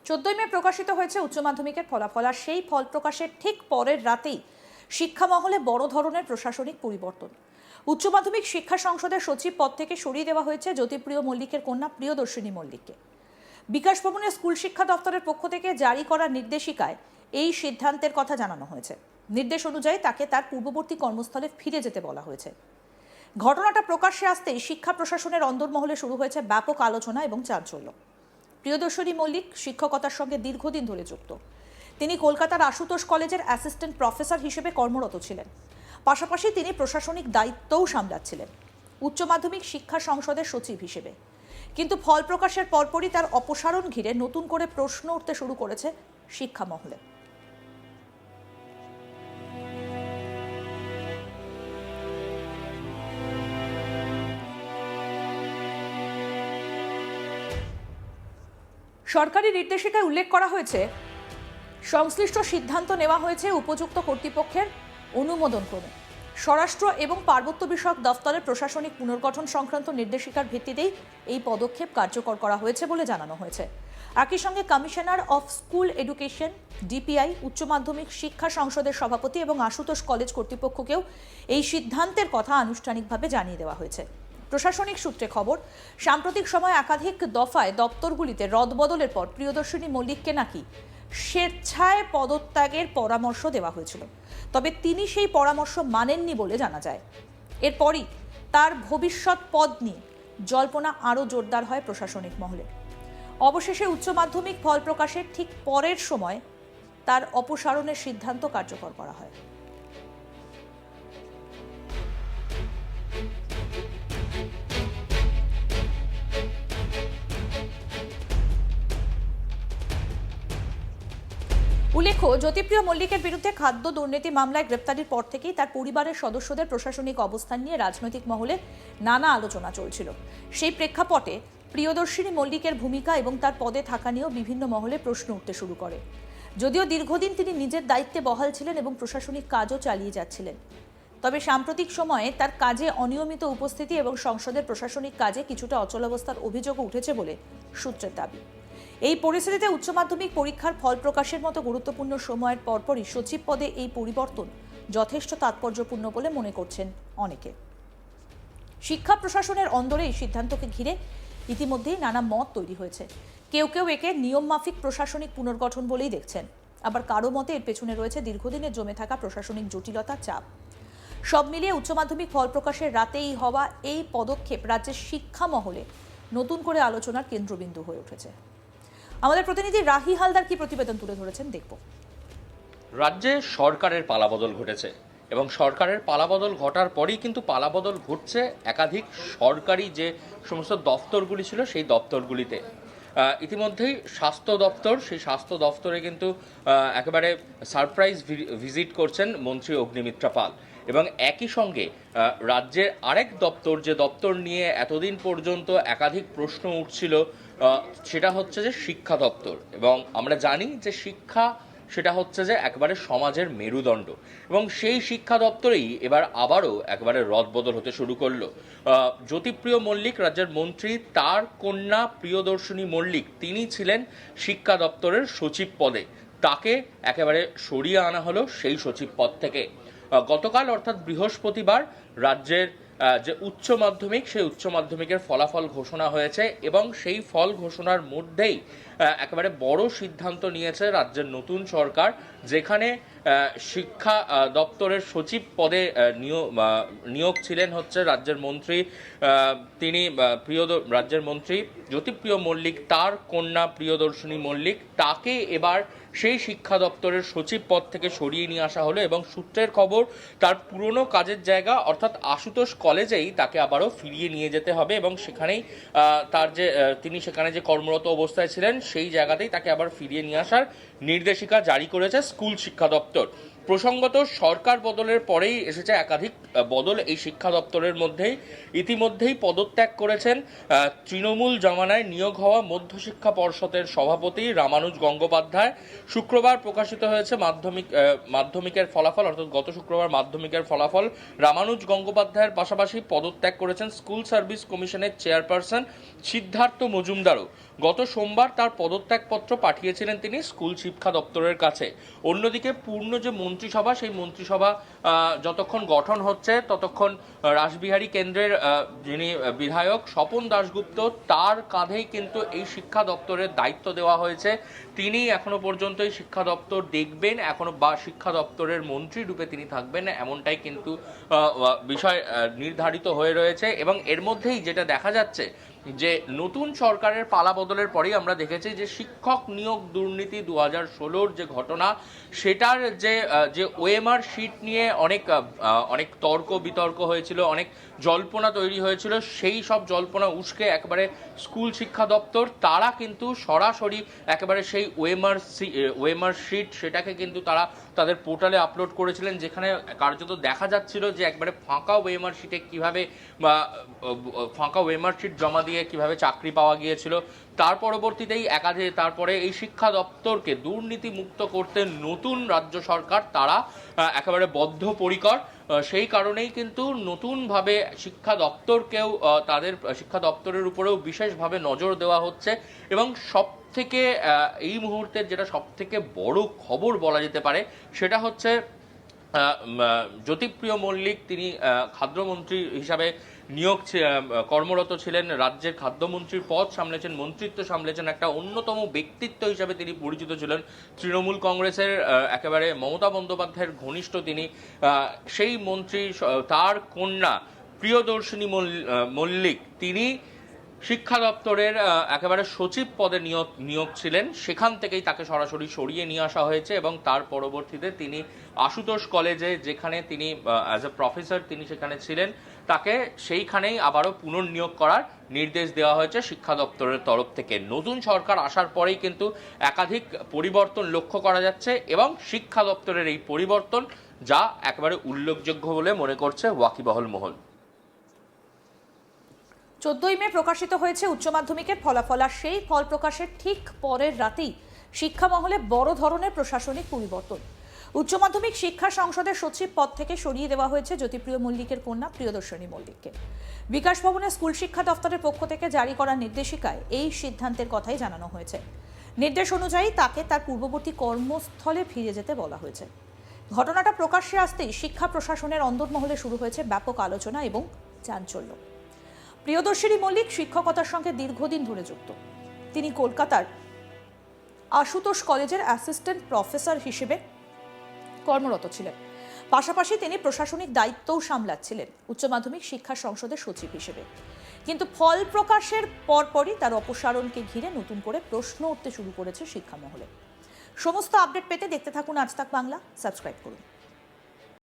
14 মে প্রকাশিত হয়েছে উচ্চ মাধ্যমিকের ফলাফল, আর সেই ফল প্রকাশের ঠিক পরের রাতেই শিক্ষা মহলে বড় ধরনের প্রশাসনিক পরিবর্তন। উচ্চ মাধ্যমিক শিক্ষা সংসদের সচিব পদ থেকে সরিয়ে দেওয়া হয়েছে জ্যোতিপ্রিয় মল্লিকের কন্যা প্রিয়দর্শিনী মল্লিককে। বিকাশ ভবনের স্কুল শিক্ষা দপ্তরের পক্ষ থেকে জারি করা নির্দেশিকায় এই সিদ্ধান্তের কথা জানানো হয়েছে। নির্দেশ অনুযায়ী তাকে তার পূর্ববর্তী কর্মস্থলে ফিরে যেতে বলা হয়েছে। ঘটনাটা প্রকাশ্যে আসতেই শিক্ষা প্রশাসনের অন্দরমহলে শুরু হয়েছে ব্যাপক আলোচনা এবং চাঞ্চল্য। প্রিয়দর্শিনী মল্লিক শিক্ষকতার সঙ্গে দীর্ঘদিন ধরে যুক্ত। তিনি কলকাতার আশুতোষ কলেজের অ্যাসিস্ট্যান্ট প্রফেসর হিসেবে কর্মরত ছিলেন। পাশাপাশি তিনি প্রশাসনিক দায়িত্বও সামলাচ্ছিলেন উচ্চ মাধ্যমিক শিক্ষা সংসদের সচিব হিসেবে। কিন্তু ফল প্রকাশের পরপরই তার অপসারণ ঘিরে নতুন করে প্রশ্ন উঠতে শুরু করেছে শিক্ষা মহলে। সরকারি নির্দেশিকায় উল্লেখ করা হয়েছে, সংশ্লিষ্ট সিদ্ধান্ত নেওয়া হয়েছে উপযুক্ত কর্তৃপক্ষের অনুমোদন ক্রমে। স্বরাষ্ট্র এবং পার্বত্য বিষয়ক দফতরের প্রশাসনিক পুনর্গঠন সংক্রান্ত নির্দেশিকার ভিত্তিতেই এই পদক্ষেপ কার্যকর করা হয়েছে বলে জানানো হয়েছে। একই সঙ্গে commissioner of school education DPI, উচ্চ মাধ্যমিক শিক্ষা সংসদের সভাপতি এবং আশুতোষ কলেজ কর্তৃপক্ষকেও এই সিদ্ধান্তের কথা আনুষ্ঠানিকভাবে জানিয়ে দেওয়া হয়েছে। প্রশাসনিক সূত্রে খবর, সাম্প্রতিক সময় একাধিক দফায় দপ্তরগুলিতে রদবদলের পর প্রিয়দর্শিনী মল্লিককে নাকি স্বেচ্ছায় পদত্যাগের পরামর্শ দেওয়া হয়েছিল, তবে তিনি সেই পরামর্শ মানেননি বলে জানা যায়। এরপরই তার ভবিষ্যৎ পদ নিয়ে জল্পনা আরও জোরদার হয় প্রশাসনিক মহলে। অবশেষে উচ্চ মাধ্যমিক ফল প্রকাশের ঠিক পরের সময় তার অপসারণের সিদ্ধান্ত কার্যকর করা হয়। উল্লেখ্য, জ্যোতিপ্রিয় মল্লিকের বিরুদ্ধে খাদ্য দুর্নীতি মামলায় গ্রেপ্তারির পর থেকেই তার পরিবারের সদস্যদের প্রশাসনিক অবস্থান নিয়ে রাজনৈতিক মহলে নানা আলোচনা চলছিল। সেই প্রেক্ষাপটে প্রিয়দর্শিনী মল্লিকের ভূমিকা এবং তার পদে থাকা নিয়েও বিভিন্ন মহলে প্রশ্ন উঠতে শুরু করে। যদিও দীর্ঘদিন তিনি নিজের দায়িত্বে বহাল ছিলেন এবং প্রশাসনিক কাজও চালিয়ে যাচ্ছিলেন, তবে সাম্প্রতিক সময়ে তার কাজে অনিয়মিত উপস্থিতি এবং সংসদের প্রশাসনিক কাজে কিছুটা অচলাবস্থার অভিযোগও উঠেছে বলে সূত্রের দাবি। এই পরিস্থিতিতে উচ্চ মাধ্যমিক পরীক্ষার ফল প্রকাশের মতো গুরুত্বপূর্ণ সময়ের পরপরই সচিব পদে এই পরিবর্তন যথেষ্ট তাৎপর্যপূর্ণ বলে মনে করছেন অনেকে। শিক্ষা প্রশাসনের অন্দরে এই সিদ্ধান্তকে ঘিরে ইতিমধ্যেই নানা মত তৈরি হয়েছে। কেউ কেউ একে নিয়মমাফিক প্রশাসনিক পুনর্গঠন বলেই দেখছেন, আবার কারো মতে এর পেছনে রয়েছে দীর্ঘদিনের জমে থাকা প্রশাসনিক জটিলতা, চাপ। সব মিলিয়ে উচ্চ মাধ্যমিক ফল প্রকাশের রাতেই হওয়া এই পদক্ষেপ রাজ্যের শিক্ষা মহলে নতুন করে আলোচনার কেন্দ্রবিন্দু হয়ে উঠেছে। আমাদের প্রতিনিধি রাহি হালদার কি প্রতিবেদন তুলে ধরেছেন, দেখব। রাজ্যে সরকারের পালাবদল ঘটেছে এবং সরকারের পালাবদল ঘটার পরেই কিন্তু পালাবদল ঘটছে একাধিক সরকারি যে সমস্ত দপ্তরগুলি ছিল সেই দপ্তরগুলিতে। ইতিমধ্যেই স্বাস্থ্য দপ্তর, সেই স্বাস্থ্য দপ্তরে কিন্তু একেবারে সারপ্রাইজ ভিজিট করছেন মন্ত্রী অগ্নিমিত্রা পাল, এবং একই সঙ্গে রাজ্যের আরেক দপ্তর, যে দপ্তর নিয়ে এতদিন পর্যন্ত একাধিক প্রশ্ন উঠছিল, সেটা হচ্ছে যে শিক্ষা দপ্তর। এবং আমরা জানি যে শিক্ষা সেটা হচ্ছে যে একেবারে সমাজের মেরুদণ্ড, এবং সেই শিক্ষা দপ্তরেই এবার আবারও একেবারে রদবদল হতে শুরু করলো। জ্যোতিপ্রিয় মল্লিক রাজ্যের মন্ত্রী, তার কন্যা প্রিয়দর্শিনী মল্লিক তিনি ছিলেন শিক্ষা দপ্তরের সচিব পদে, তাকে একেবারে সরিয়ে আনা হলো সেই সচিব পদ থেকে। গতকাল অর্থাৎ বৃহস্পতিবার রাজ্যের যে উচ্চ মাধ্যমিক, সেই উচ্চ মাধ্যমিকের ফলাফল ঘোষণা হয়েছে, এবং সেই ফল ঘোষণার মধ্যেই একেবারে বড় সিদ্ধান্ত নিয়েছে রাজ্যের নতুন সরকার, যেখানে শিক্ষা দপ্তরের সচিব পদে নিয়োগ ছিলেন হচ্ছে রাজ্যের মন্ত্রী, তিনি রাজ্যের মন্ত্রী জ্যোতিপ্রিয় মল্লিক, তার কন্যা প্রিয়দর্শিনী মল্লিক, তাকে এবার সেই শিক্ষা দপ্তরের সচিব পদ থেকে সরিয়ে নিয়ে আসা হলো। এবং সূত্রের খবর, তার পুরনো কাজের জায়গা অর্থাৎ আশুতোষ কলেজেই তাকে আবারও ফিরিয়ে নিয়ে যেতে হবে, এবং সেখানেই তিনি সেখানে যে কর্মরত অবস্থায় ছিলেন সেই জায়গাতেই তাকে আবার ফিরিয়ে নিয়ে আসার নির্দেশিকা জারি করেছে স্কুল শিক্ষা দপ্তর। প্রসঙ্গত সরকার বদলের পরেই এসেছে একাধিক বদল এই শিক্ষা দপ্তরের মধ্যেই। ইতিমধ্যেই পদত্যাগ করেছেন তৃণমূল জমানায় নিয়োগ হওয়া মধ্যশিক্ষা পর্ষদের সভাপতি রামানুজ গঙ্গোপাধ্যায়। শুক্রবার প্রকাশিত হয়েছে মাধ্যমিকের ফলাফল, অর্থাৎ গত শুক্রবার মাধ্যমিকের ফলাফল। রামানুজ গঙ্গোপাধ্যায়ের পাশাপাশি পদত্যাগ করেছেন স্কুল সার্ভিস কমিশনের চেয়ারপারসন সিদ্ধার্থ মজুমদারও। গত সোমবার তার পদত্যাগপত্র পাঠিয়েছিলেন তিনি স্কুল শিক্ষা দপ্তরের কাছে। অন্যদিকে পূর্ণ যে মন্ত্রিসভা, সেই মন্ত্রিসভা যতক্ষণ গঠন হচ্ছে ততক্ষণ রাসবিহারী কেন্দ্রের যিনি বিধায়ক স্বপন দাশগুপ্ত, তার কাঁধেই কিন্তু এই শিক্ষা দপ্তরের দায়িত্ব দেওয়া হয়েছে। তিনি এখনো পর্যন্ত এই শিক্ষা দপ্তর দেখবেন, এখনো বা শিক্ষা দপ্তরের মন্ত্রী রূপে তিনি থাকবেন, এমনটাই কিন্তু বিষয় নির্ধারিত হয়ে রয়েছে। এবং এর মধ্যেই যেটা দেখা যাচ্ছে যে নতুন সরকারের পালা বদলের পরেই আমরা দেখেছি যে শিক্ষক নিয়োগ দুর্নীতি 2016-র যে ঘটনা, সেটার যে ওএমআর শিট নিয়ে অনেক তর্ক বিতর্ক হয়েছিল, অনেক জল্পনা তৈরি হয়েছিল। সেই সব জল্পনা উস্কে একেবারে স্কুল শিক্ষা দপ্তর তারা কিন্তু সরাসরি একেবারে সেই ওএমআর শিট সেটাকে কিন্তু তারা তাদের পোর্টালে আপলোড করেছিলেন, যেখানে কার্যত দেখা যাচ্ছিল যে একবারে ফাঁকা ওএমআর শিটে কিভাবে ফাঁকা ওএমআর শিট জমা দিয়ে কিভাবে চাকরি পাওয়া গিয়েছিল। তার পরবর্তীতেই তারপরে এই শিক্ষা দপ্তরকে দুর্নীতি মুক্ত করতে নতুন রাজ্য সরকার তারা একেবারে বদ্ধপরিকর। সেই কারণেই কিন্তু নতুনভাবে শিক্ষা দপ্তরকেও তাদের শিক্ষা দপ্তরের উপরেও বিশেষভাবে নজর দেওয়া হচ্ছে। এবং সবথেকে এই মুহূর্তের যেটা সবথেকে বড় খবর বলা যেতে পারে সেটা হচ্ছে জ্যোতিপ্রিয় মল্লিক, তিনি খাদ্যমন্ত্রী হিসাবে কর্মরত ছিলেন, রাজ্যের খাদ্যমন্ত্রীর পদ সামলেছেন, মন্ত্রিত্ব সামলেছেন, একটা অন্যতম ব্যক্তিত্ব হিসাবে তিনি পরিচিত ছিলেন। তৃণমূল কংগ্রেসের একেবারে মমতা বন্দ্যোপাধ্যায়ের ঘনিষ্ঠ তিনি। সেই মন্ত্রী, তার কন্যা প্রিয়দর্শিনী মল্লিক, তিনি শিক্ষা দপ্তরের একেবারে সচিব পদে নিয়োগ ছিলেন। সেখান থেকেই তাকে সরাসরি সরিয়ে নিয়ে আসা হয়েছে এবং তার পরবর্তীতে তিনি আশুতোষ কলেজে, যেখানে তিনি অ্যাজ এ প্রফেসর তিনি সেখানে ছিলেন, তাকে সেইখানেই আবারও পুনর্নিয়োগ করার নির্দেশ দেওয়া হয়েছে শিক্ষা দপ্তরের তরফ থেকে। নতুন সরকার আসার পরেই কিন্তু একাধিক পরিবর্তন লক্ষ্য করা যাচ্ছে এবং শিক্ষা দপ্তরের এই পরিবর্তন যা একেবারে উল্লেখযোগ্য বলে মনে করছে ওয়াকিবহল মহল। 14ই মে প্রকাশিত হয়েছে উচ্চ মাধ্যমিকের ফলাফল, আর সেই ফল প্রকাশের ঠিক পরের রাতেই শিক্ষা মহলে বড় ধরনের প্রশাসনিক পরিবর্তন। উচ্চ মাধ্যমিক শিক্ষা সংসদের সচিব পদ থেকে সরিয়ে দেওয়া হয়েছে জ্যোতিপ্রিয় মল্লিকের কন্যা প্রিয়দর্শিনী মল্লিককে। বিকাশ ভবনের স্কুল শিক্ষা দপ্তরের পক্ষ থেকে জারি করা নির্দেশিকায় এই সিদ্ধান্তের কথাই জানানো হয়েছে। নির্দেশ অনুযায়ী তাকে তার পূর্ববর্তী কর্মস্থলে ফিরে যেতে বলা হয়েছে। ঘটনাটা প্রকাশ্যে আসতেই শিক্ষা প্রশাসনের অন্দরমহলে শুরু হয়েছে ব্যাপক আলোচনা এবং চাঞ্চল্য। প্রিয়দর্শিনী মল্লিক শিক্ষকতার সঙ্গে দীর্ঘদিন ধরে যুক্ত। তিনি কলকাতার আশুতোষ কলেজের অ্যাসিস্ট্যান্ট প্রফেসর হিসেবে কর্মরত ছিলেন। পাশাপাশি তিনি প্রশাসনিক দায়িত্বও সামলাচ্ছিলেন উচ্চ মাধ্যমিক শিক্ষা সংসদের সচিব হিসেবে। কিন্তু ফল প্রকাশের পরপরই তার অপসারণকে ঘিরে নতুন করে প্রশ্ন উঠতে শুরু করেছে শিক্ষা মহলে। সমস্ত আপডেট পেতে দেখতে থাকুন আজ তাক বাংলা, সাবস্ক্রাইব করুন।